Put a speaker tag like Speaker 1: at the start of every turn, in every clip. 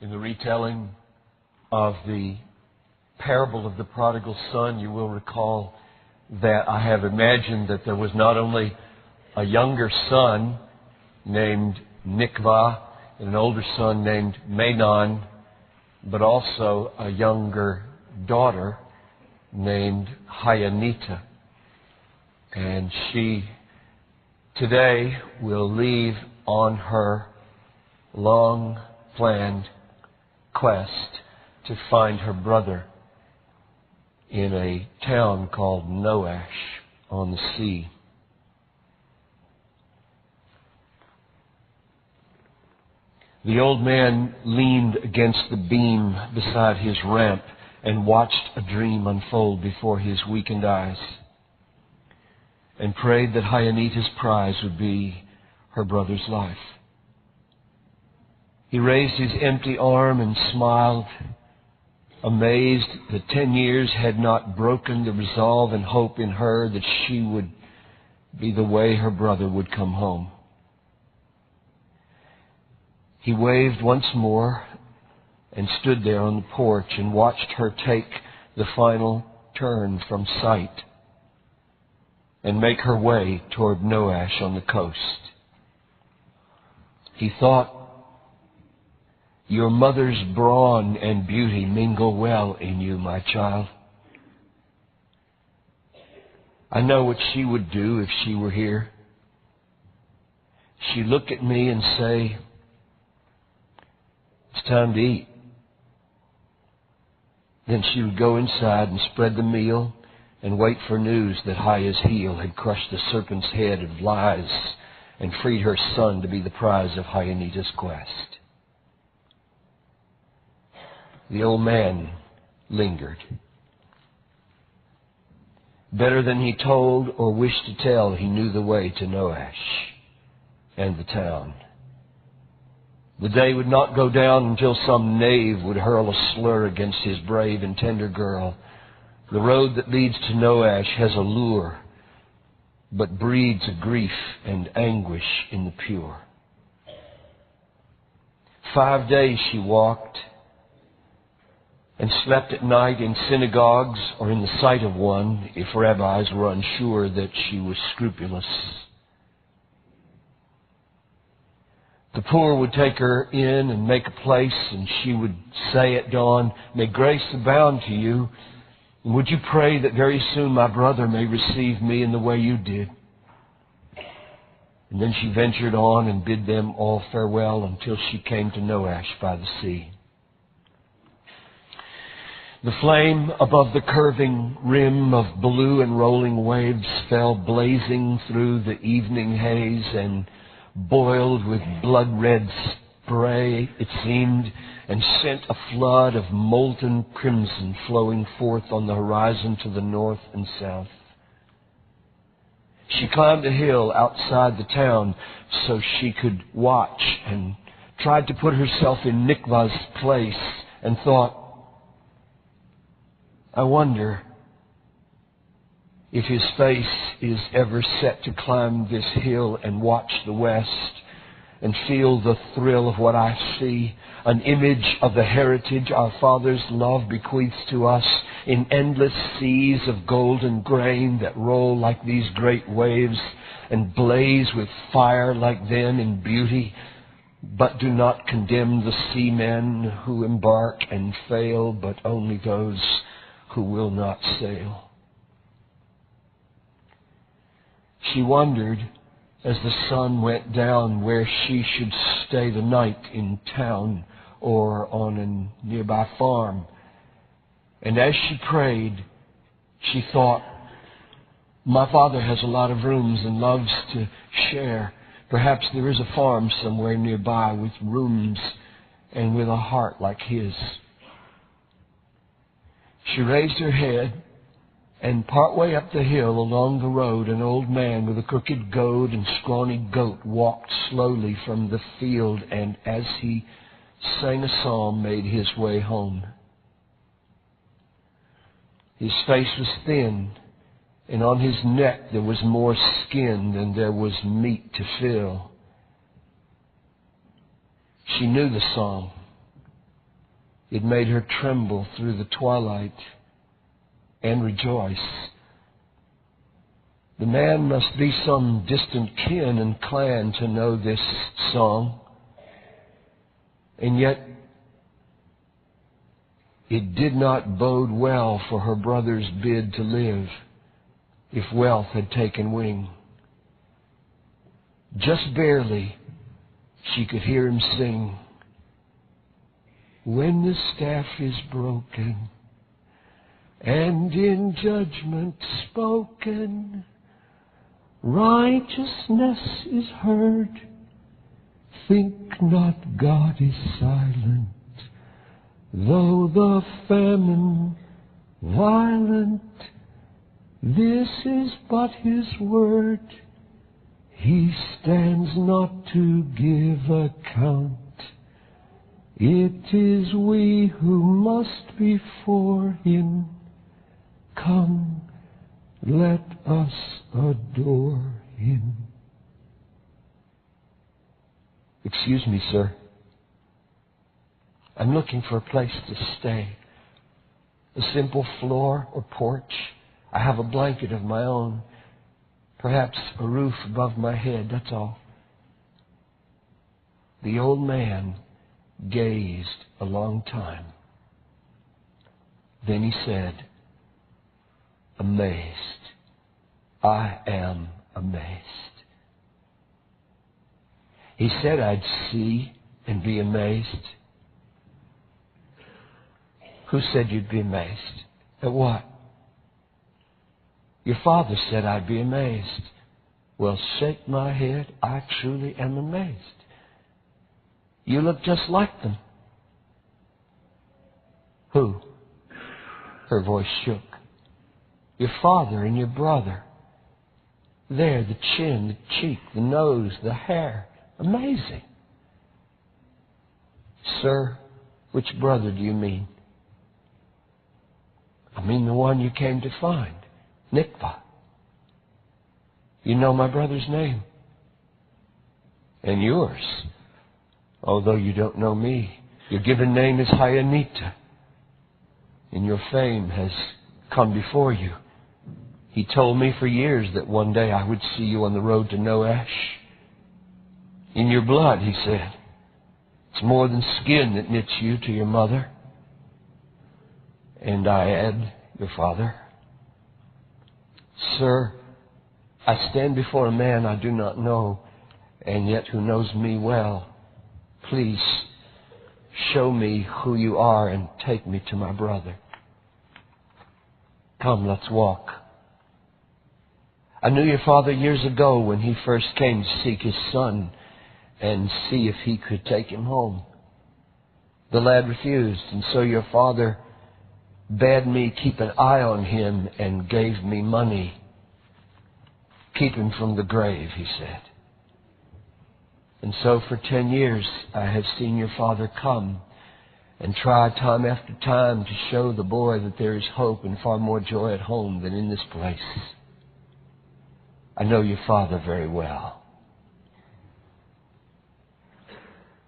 Speaker 1: In the retelling of the parable of the prodigal son, you will recall that I have imagined that there was not only a younger son named Nikva and an older son named Menon, but also a younger daughter named Hayanita. And she today will leave on her long-planned quest to find her brother in a town called Noash on the sea. The old man leaned against the beam beside his ramp and watched a dream unfold before his weakened eyes, and prayed that Hayanita's prize would be her brother's life. He raised his empty arm and smiled, amazed that 10 years had not broken the resolve and hope in her that she would be the way her brother would come home. He waved once more and stood there on the porch and watched her take the final turn from sight and make her way toward Noash on the coast. He thought, "Your mother's brawn and beauty mingle well in you, my child. I know what she would do if she were here. She'd look at me and say, 'It's time to eat.' Then she would go inside and spread the meal and wait for news that Haya's heel had crushed the serpent's head of lies and freed her son to be the prize of Hayanita's quest." The old man lingered. Better than he told or wished to tell, he knew the way to Noash and the town. The day would not go down until some knave would hurl a slur against his brave and tender girl. The road that leads to Noash has a lure, but breeds a grief and anguish in the pure. 5 days she walked and slept at night in synagogues or in the sight of one, if rabbis were unsure that she was scrupulous. The poor would take her in and make a place, and she would say at dawn, "May grace abound to you, and would you pray that very soon my brother may receive me in the way you did?" And then she ventured on and bid them all farewell until she came to Noash by the sea. The flame above the curving rim of blue and rolling waves fell blazing through the evening haze and boiled with blood-red spray, it seemed, and sent a flood of molten crimson flowing forth on the horizon to the north and south. She climbed a hill outside the town so she could watch and tried to put herself in Nikva's place and thought, "I wonder if his face is ever set to climb this hill and watch the west and feel the thrill of what I see, an image of the heritage our father's love bequeaths to us in endless seas of golden grain that roll like these great waves and blaze with fire like them in beauty, but do not condemn the seamen who embark and fail, but only those who will not sail." She wondered, as the sun went down, where she should stay the night, in town or on a nearby farm. And as she prayed, she thought, "My father has a lot of rooms and loves to share. Perhaps there is a farm somewhere nearby with rooms and with a heart like his." She raised her head, and partway up the hill along the road, an old man with a crooked goad and scrawny goat walked slowly from the field, and as he sang a psalm, made his way home. His face was thin, and on his neck there was more skin than there was meat to fill. She knew the psalm. It made her tremble through the twilight and rejoice. The man must be some distant kin and clan to know this song. And yet, it did not bode well for her brother's bid to live if wealth had taken wing. Just barely, she could hear him sing, "When the staff is broken and in judgment spoken, righteousness is heard. Think not God is silent, though the famine violent. This is but His word. He stands not to give account. It is we who must before Him. Come, let us adore Him." "Excuse me, sir. I'm looking for a place to stay. A simple floor or porch. I have a blanket of my own. Perhaps a roof above my head, that's all." The old man gazed a long time. Then he said, "Amazed. I am amazed." He said I'd see and be amazed. Who said you'd be amazed? At what? Your father said I'd be amazed. Well, shake my head. I truly am amazed. You look just like them. Who? Her voice shook. Your father and your brother. There, the chin, the cheek, the nose, the hair. Amazing. Sir, which brother do you mean? I mean the one you came to find. Nikva. You know my brother's name. And yours. Although you don't know me. Your given name is Hayanita. And your fame has come before you. He told me for years that one day I would see you on the road to Noash. In your blood, he said. It's more than skin that knits you to your mother. And I add, your father. Sir, I stand before a man I do not know, and yet who knows me well. Please, show me who you are and take me to my brother. Come, let's walk. I knew your father years ago when he first came to seek his son and see if he could take him home. The lad refused, and so your father bade me keep an eye on him and gave me money. Keep him from the grave, he said. And so for 10 years I have seen your father come and try time after time to show the boy that there is hope and far more joy at home than in this place. I know your father very well.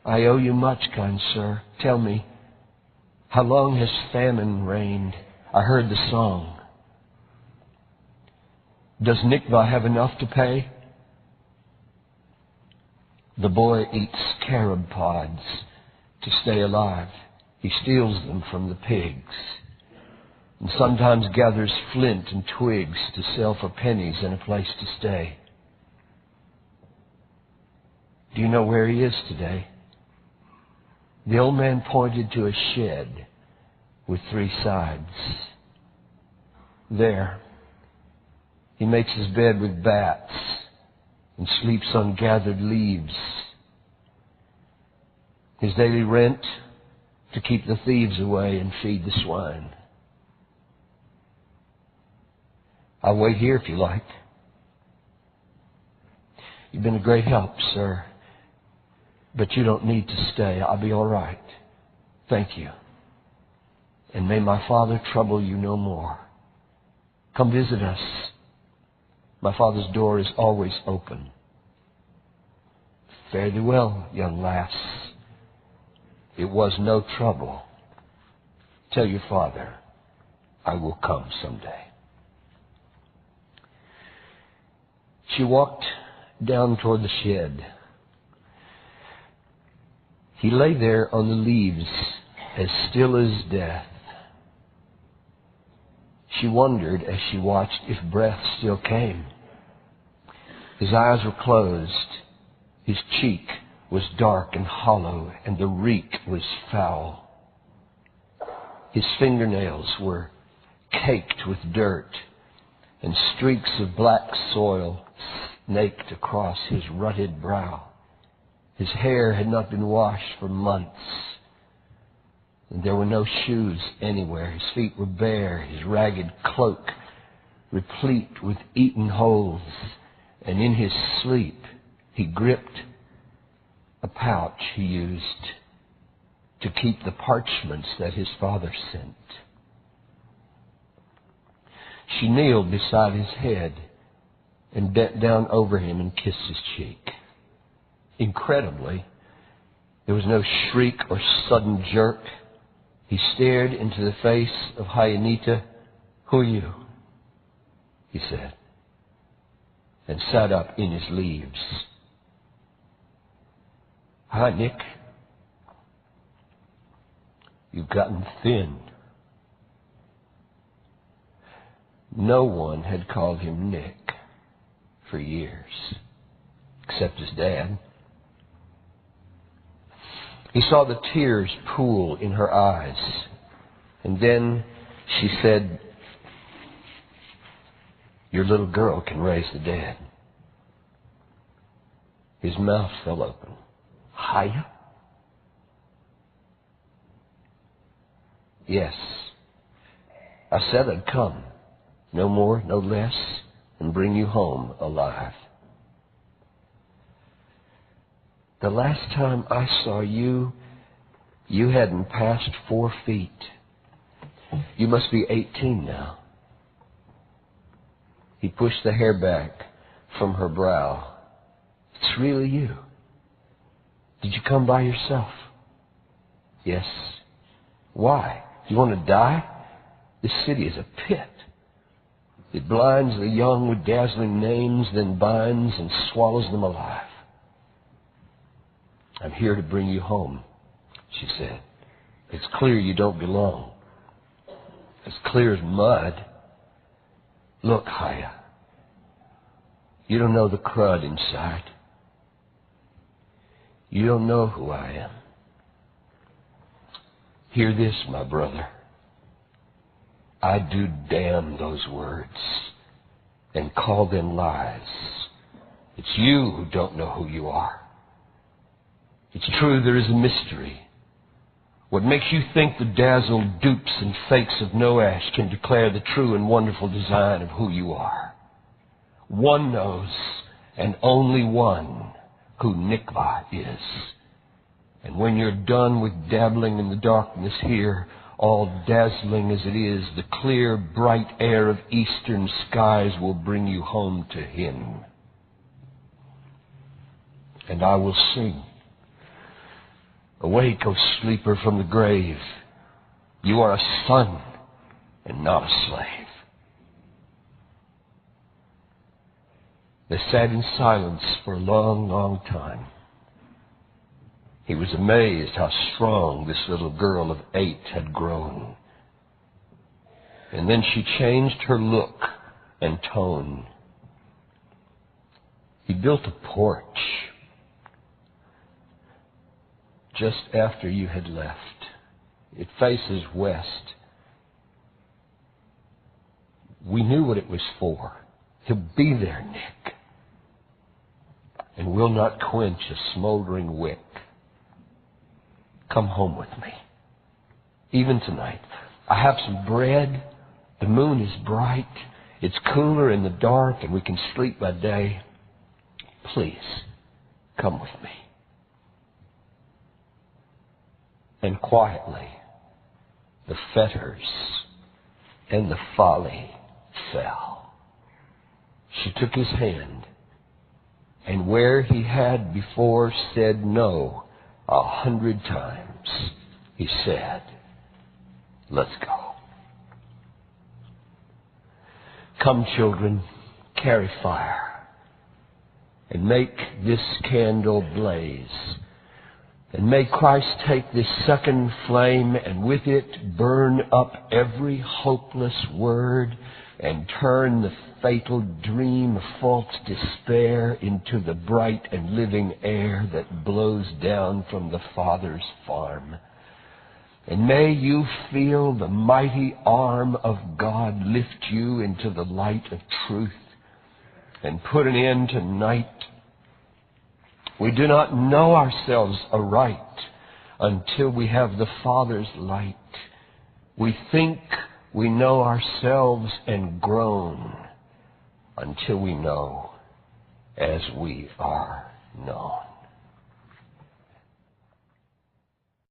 Speaker 1: I owe you much, kind sir. Tell me, how long has famine reigned? I heard the song. Does Nikva have enough to pay? The boy eats carob pods to stay alive. He steals them from the pigs and sometimes gathers flint and twigs to sell for pennies and a place to stay. Do you know where he is today? The old man pointed to a shed with 3 sides. There, he makes his bed with bats and sleeps on gathered leaves. His daily rent to keep the thieves away and feed the swine. I'll wait here if you like. You've been a great help, sir. But you don't need to stay. I'll be all right. Thank you. And may my father trouble you no more. Come visit us. My father's door is always open. Fare thee well, young lass. It was no trouble Tell your father I will come someday. She walked down toward the shed. He lay there on the leaves, as still as death. She wondered as she watched if breath still came. His eyes were closed. His cheek was dark and hollow, and the reek was foul. His fingernails were caked with dirt, and streaks of black soil snaked across his rutted brow. His hair had not been washed for months, and there were no shoes anywhere. His feet were bare, his ragged cloak replete with eaten holes, and in his sleep he gripped a pouch he used to keep the parchments that his father sent. She kneeled beside his head and bent down over him and kissed his cheek. Incredibly, there was no shriek or sudden jerk. He stared into the face of Hyanita. "Who are you?" he said, and sat up in his leaves. "Hi, Nick. You've gotten thin." No one had called him Nick for years, except his dad. He saw the tears pool in her eyes, and then she said, "Your little girl can raise the dead." His mouth fell open. "Haya?" "Yes. I said I'd come. No more, no less, and bring you home alive. The last time I saw you, you hadn't passed 4 feet. You must be 18 now." He pushed the hair back from her brow. "It's really you. Did you come by yourself?" "Yes." "Why? You want to die? This city is a pit. It blinds the young with dazzling names, then binds and swallows them alive." "I'm here to bring you home," she said. "It's clear you don't belong. As clear as mud. Look, Haya, you don't know the crud inside. You don't know who I am. Hear this, my brother. I do damn those words and call them lies. It's you who don't know who you are. It's true there is a mystery. What makes you think the dazzled dupes and fakes of Noash can declare the true and wonderful design of who you are? One knows, and only one, who Nikva is. And when you're done with dabbling in the darkness here, all dazzling as it is, the clear, bright air of eastern skies will bring you home to him. And I will sing. Awake, O sleeper from the grave. You are a son and not a slave. They sat in silence for a long, long time. He was amazed how strong this little girl of 8 had grown. And then she changed her look and tone. He built a porch just after you had left. It faces west. We knew what it was for. He'll be there, Nick. And we'll not quench a smoldering wick. Come home with me. Even tonight. I have some bread. The moon is bright. It's cooler in the dark, and we can sleep by day. Please, come with me. And quietly, the fetters and the folly fell. She took his hand, and where he had before said no 100 times, he said, Let's go. Come, children, carry fire, and make this candle blaze. And may Christ take this second flame and with it burn up every hopeless word and turn the fatal dream of false despair into the bright and living air that blows down from the Father's farm. And may you feel the mighty arm of God lift you into the light of truth and put an end to night. We do not know ourselves aright until we have the Father's light. We think we know ourselves and groan until we know as we are known.